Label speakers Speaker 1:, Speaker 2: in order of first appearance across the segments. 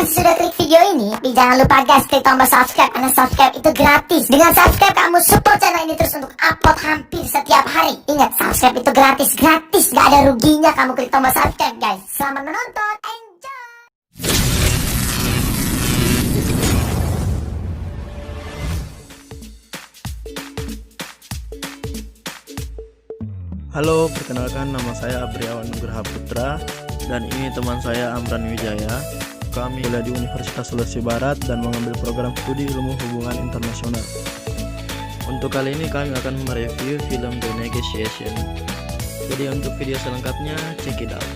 Speaker 1: kasih sudah klik video ini. Tapi jangan lupa guys, klik tombol subscribe, karena subscribe itu gratis. Dengan subscribe kamu support channel ini terus untuk upload hampir setiap hari. Ingat, subscribe itu gratis, gak ada ruginya kamu klik tombol subscribe guys. Selamat menonton, enjoy.
Speaker 2: Halo, perkenalkan nama saya Abriawan Nugraha Putra dan ini teman saya Amran Wijaya. Kami kuliah di Universitas Sulawesi Barat dan mengambil program studi ilmu hubungan internasional. Untuk kali ini kami akan mereview film The Negotiation. Jadi untuk video selengkapnya, check it out.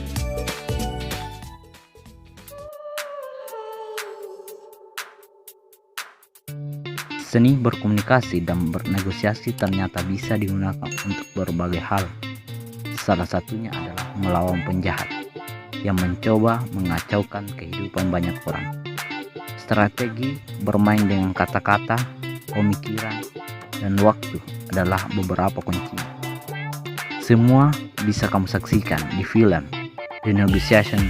Speaker 3: Seni berkomunikasi dan bernegosiasi ternyata bisa digunakan untuk berbagai hal. Salah satunya adalah melawan penjahat yang mencoba mengacaukan kehidupan banyak orang. Strategi bermain dengan kata-kata, pemikiran, dan waktu adalah beberapa kuncinya. Semua bisa kamu saksikan di film The Negotiation,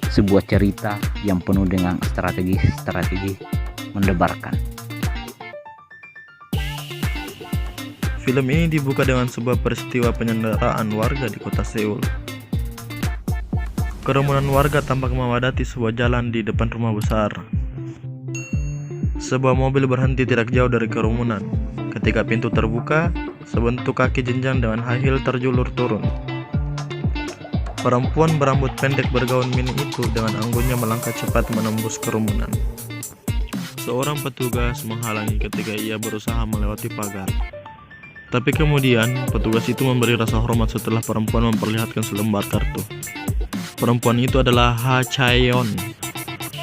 Speaker 3: sebuah cerita yang penuh dengan strategi mendebarkan.
Speaker 2: Film ini dibuka dengan sebuah peristiwa penyanderaan warga di kota Seoul. Kerumunan warga tampak memadati sebuah jalan di depan rumah besar. Sebuah mobil berhenti tidak jauh dari kerumunan. Ketika pintu terbuka, sebentuk kaki jenjang dengan high heel terjulur turun. Perempuan berambut pendek bergaun mini itu dengan anggunnya melangkah cepat menembus kerumunan. Seorang petugas menghalangi ketika ia berusaha melewati pagar. Tapi kemudian, petugas itu memberi rasa hormat setelah perempuan memperlihatkan selembar kartu. Perempuan itu adalah Ha Chae-yeon,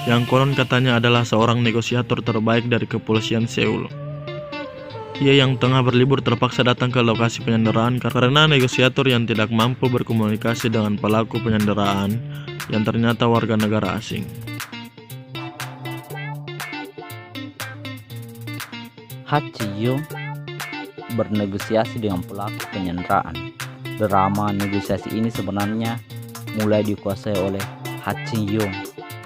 Speaker 2: yang konon katanya adalah seorang negosiator terbaik dari kepolisian Seoul. Ia yang tengah berlibur terpaksa datang ke lokasi penyanderaan karena negosiator yang tidak mampu berkomunikasi dengan pelaku penyanderaan yang ternyata warga negara asing.
Speaker 3: Ha Chae-yeon bernegosiasi dengan pelaku penyanderaan. Drama negosiasi ini sebenarnya mulai dikuasai oleh Ha Chae-yeon,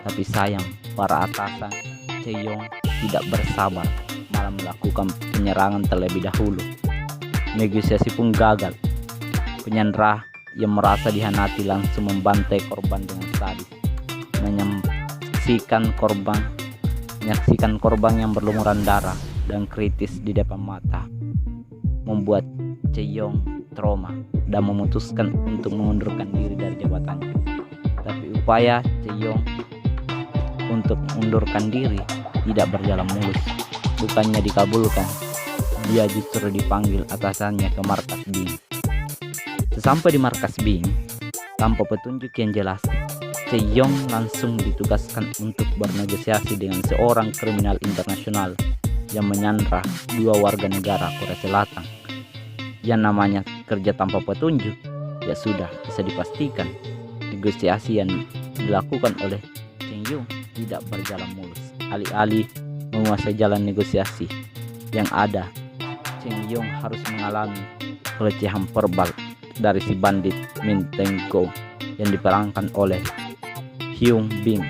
Speaker 3: tapi sayang para atasan Chae-yeon tidak bersabar, malah melakukan penyerangan terlebih dahulu. Negosiasi pun gagal. Penyandera yang merasa dihianati langsung membantai korban dengan sadis, menyaksikan korban yang berlumuran darah dan kritis di depan mata, membuat Chae-yeon trauma dan memutuskan untuk mengundurkan diri dari jabatannya. Tapi upaya Chae-yeon untuk mengundurkan diri tidak berjalan mulus. Bukannya dikabulkan, dia justru dipanggil atasannya ke markas Bing. Sesampai di markas Bing, tanpa petunjuk yang jelas, Chae-yeon langsung ditugaskan untuk bernegosiasi dengan seorang kriminal internasional yang menyandra dua warga negara Korea Selatan. Yang namanya kerja tanpa petunjuk, ya sudah bisa dipastikan negosiasi yang dilakukan oleh Chae-yeon tidak berjalan mulus. Alih-alih menguasai jalan negosiasi yang ada, Chae-yeon harus mengalami pelecehan verbal dari si bandit Min Tae-go yang diperankan oleh Hyun Bin.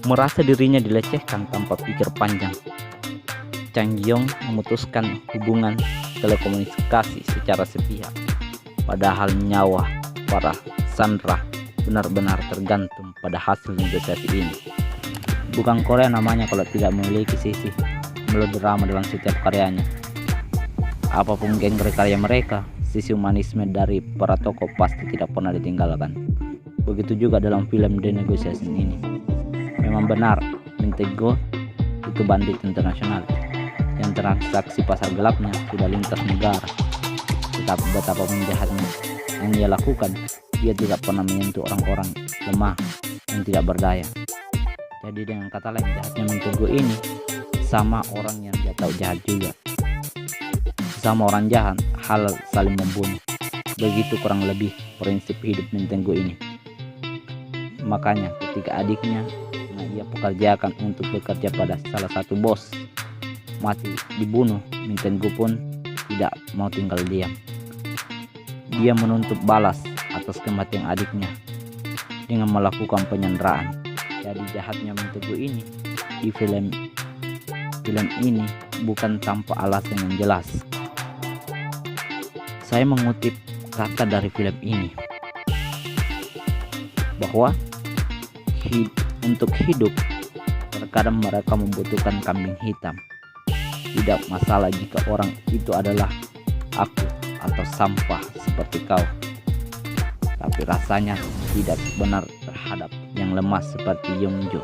Speaker 3: Merasa dirinya dilecehkan tanpa pikir panjang, Chae-yeon memutuskan hubungan telekomunikasi secara sepihak. Padahal nyawa para sandera benar-benar tergantung pada hasil negosiasi ini. Bukan Korea namanya kalau tidak memiliki sisi melodrama dalam setiap karyanya. Apapun genre karya mereka, sisi humanisme dari para tokoh pasti tidak pernah ditinggalkan. Begitu juga dalam film The Negotiation ini. Memang benar, Min Tae-go itu bandit internasional yang transaksi pasar gelapnya sudah lintas negara. Tetapi betapa jahatnya yang ia lakukan, ia tidak pernah menyentuh orang-orang lemah yang tidak berdaya. Jadi dengan kata lain, jahatnya Min Tae-go ini sama orang yang dia tahu jahat juga. Sama orang jahat, halal saling membunuh. Begitu kurang lebih prinsip hidup Min Tae-go ini. Makanya ketika adiknya ia pekerjakan untuk bekerja pada salah satu bos mati dibunuh, Min Tae-go pun tidak mau tinggal diam. Dia menuntut balas atas kematian adiknya dengan melakukan penyanderaan. Jadi jahatnya Menteguh ini di film ini bukan tanpa alasan yang jelas. Saya mengutip kata dari film ini bahwa untuk hidup terkadang mereka membutuhkan kambing hitam. Tidak masalah jika orang itu adalah aku atau sampah seperti kau, tapi rasanya tidak benar terhadap yang lemah seperti Yongjo.